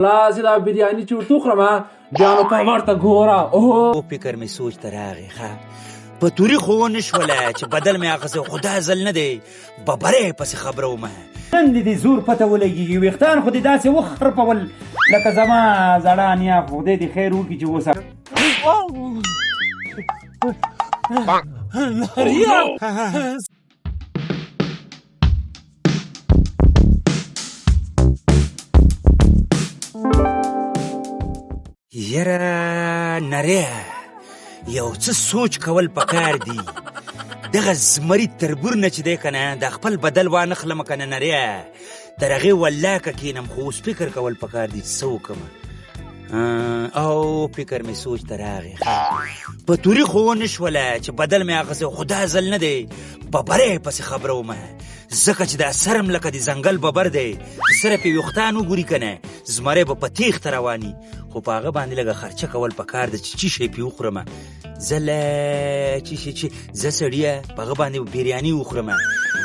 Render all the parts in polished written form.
لازم دا بریانی چې ورته وخورم بیا نو په ورته ګوره. او فکر مې سوچ ته راغی ښه په توري خو ونه شوله چې بدل مې اخیستی خو دا ځل نه دی ببرې پسې خبره ومه نن دې زور پته ولګېږي ویښتان خو دې داسې وخرپول لکه زما زړه نیا خدای دې خیر وکړي چې اوس یره نری یو څه سوچ کول پکار دی دغه زمري تربور نه چې دی که نه د خپل بدل وانخلمه که نه نری تر هغې ولاکه کښېنم خو اوس فکر کول پکار دی څه وکړمه او فکر مې سوچ ته راغی په توري خو ونه شوله چې بدل مې اخیستی خو دا ځل نه دی ببرې پسې خبره ومه ځکه چې دا سرم لکه د ځنګل ببر دی چې صرف یې ویښتان وګوري که نه زمری به په تیښته رواني خو په هغه باندې لږه خرچه کول پکار ده چې څه شی پرې وخورمه زه زه سړیه په هغه باندې بریاني وخورمه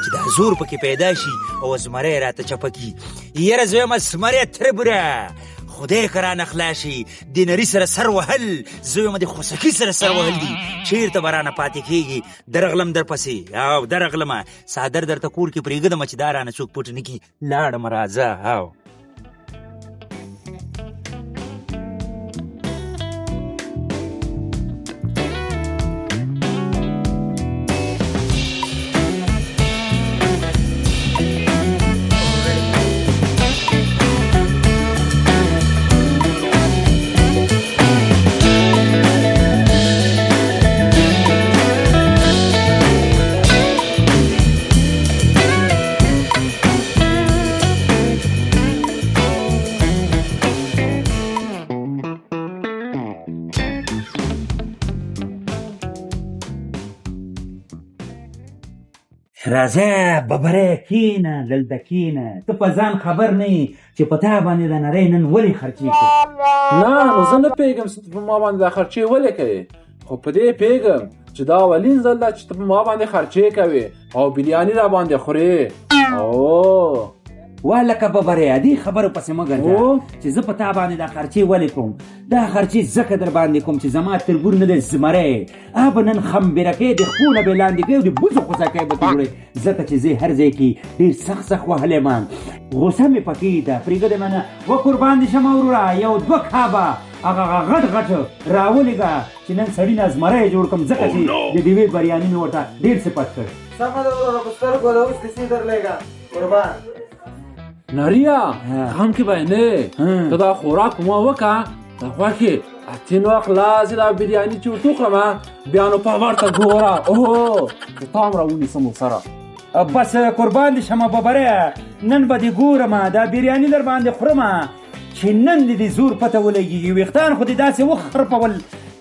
چې دا زور پکې پیدا شي او زمری راته چپه کي یاره زه وایم زمری تربوره خدای که رانه خلاص شي د نري سره سر وهل زه وایم د خوسکي سره سر وهل دي چېرته به رانه پاتې کېږي درغلم در پسې او درغلمه څادر درته کور کې پرېږدمه چې دا رانه څوک پټ نه کړي لاړم راځه او راځه ببره کښېنه دلته کښېنه ته په ځان خبر نه یې چې په تا باندې د نری نن ولې خرچې کړې نه نو زه نه پوهېږم چې ته په ما باندې دا خرچې ولې کوې خو په دې پوهېږم چې دا اولین ځل ده چې ته په ما باندې خرچې کوې او بریاني را باندې خورې او وا لکه ببرې دې خبرو پسې مه ګرځه چې زه په تا باندې دا خرچې ولې کوم دا خرچې ځکه در باندې کوم چې زما تربور نه دی زمری به نن خمبرکۍ د خپو نه بې لاندې کوي او د بوسو خوسکۍ به ته جوړوې ځکه چې زه هر ځای کې ډېر سخت وهلی یم غوسه مې پکې ده پرېږدې منه و قربان دې شمه وروره یو دوه کابه هغه غټ غټ راولېږه چې نن سړي نه زمری جوړ کړم ځکه چې د ډېوې بریاني مې ورته ډېر صفت کړ سمه ده وروره په سترګو له اوس کیسې درلېږه قربان نریا غم کې به نه ته دا خوراک په ما وکړه د خوښې اتین وخت لازم دا بریاني چې ورته وخورم بیا نو په ورته ګوره اوهو که تا هم راونیسم ورسره بس قربان دې شمه ببره نن به دې ګورم دا بریاني در باندې خورم چې نن دې زور پته ولګېږي ویښتان خو دې داسې وخرپول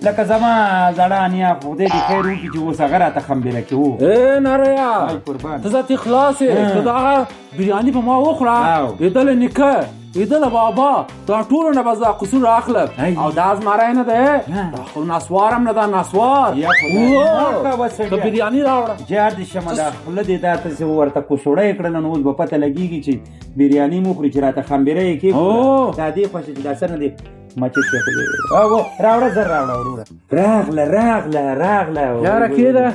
لکه زما زړه نیا خدای دې خیر وکړي چې اوس هغه راته خمبېره کې و نریا ته ذاتې خلاص یې که دغه بریاني په ما وخوره لیدل نیکه لیدل بابا دا ټولو نه به زه قصور اخلم او دا زمری نه دی دا خو نسوار هم نه ده نسوار ته بریاني راوړه جار دې شمه دا خوله دې دا ته ورته کوسوړه یې کړله نو اوس به پته لګېږي چې بریاني مو خوري چې راته خمبېره یې کېږي دا دې خوښه چې دا څه نه دی مچت راوړه زر راوړه وروره راغله یاره کېده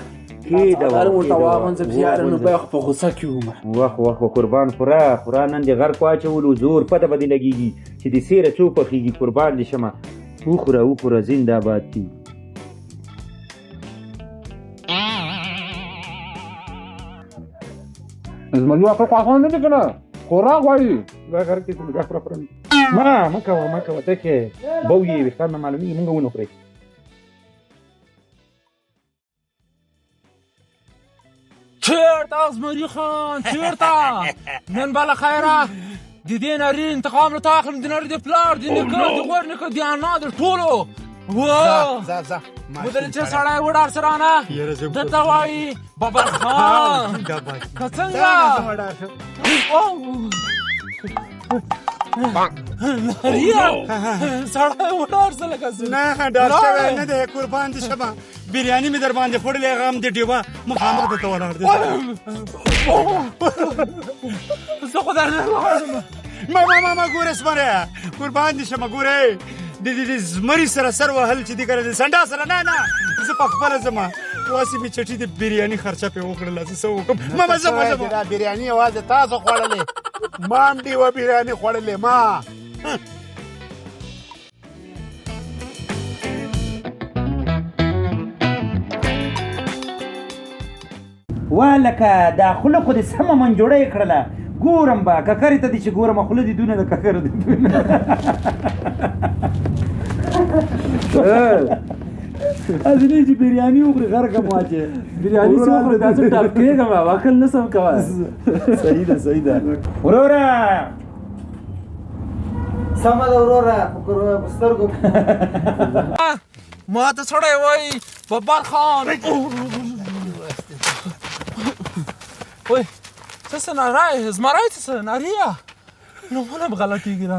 کېده ورته واغون زه بیا نو بیا خو په غوسه کې وم وخ قربان خورا نن دې غر واچولو زور پته به دې لګېږي چې دې سیره څو پخېږي قربان دې شمه وخوره زنده باد دي زمري واخر خواخوان نه دي که نه خوراک غواړي دا غر کې څه خبره پرم مه کوه ته کې بو یې ویښتان نه معلومېږي مونږ ونه خورئ چېرته زمري خان چېرته نن به له خیره د دې نري انتقام له تا اخلم د نري د پلار د نیکه د غور نیکه د انا د ټولو ځه ودرې چې سړی وډار سرانه درته وایي ببر خان که څنګه نریا سړی وډار سه لکه نه ډار شوی نه دی قربان دې شمه بریاني مې در باندې خوړلې هغه هم د ډېوه مخامخ درته ولاړ دی زه خو درنه غواړم ما ګوره زمره قربان دي شمه ګوره د زمري سره سر وهل چې دي کنه د سنډا سره نه زه په خپله ځم واسې مې چټي د بریاني خرچه پې وکړله زه څه وکړم ما ځم دا بریاني یوازې تاسو خوړلې ما هم ډېوه بریاني خوړلې ما والکه دا خوله خو دې سمه منجوړه یې کړله ګورم به ککرې ته دې چې ګورم خوله دې دونه د ککرو دې دونه ازنی چې بریاني وخوري غرقه مو اچې بریاني چې وخوري داسې ټاپ کېږم واکل نه سم کوه صحیح ده وروره سمه ده وروره په سترګو ما ته سړی وایي ببر خان وای څه سنارای زمرای څه ناریا نو مونږ به غلطیږي دا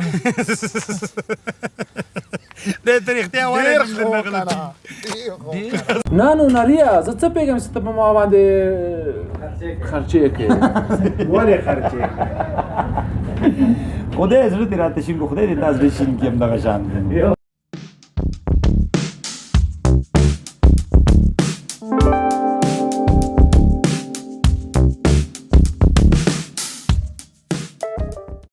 د طریقې وایي نه نو ناریا زه څه پیګم چې ته په ما باندې خرچې کوې ولې خرچې خدای زړه دې راته شین کو خدای دې تاسو دې شین کیم دغه شان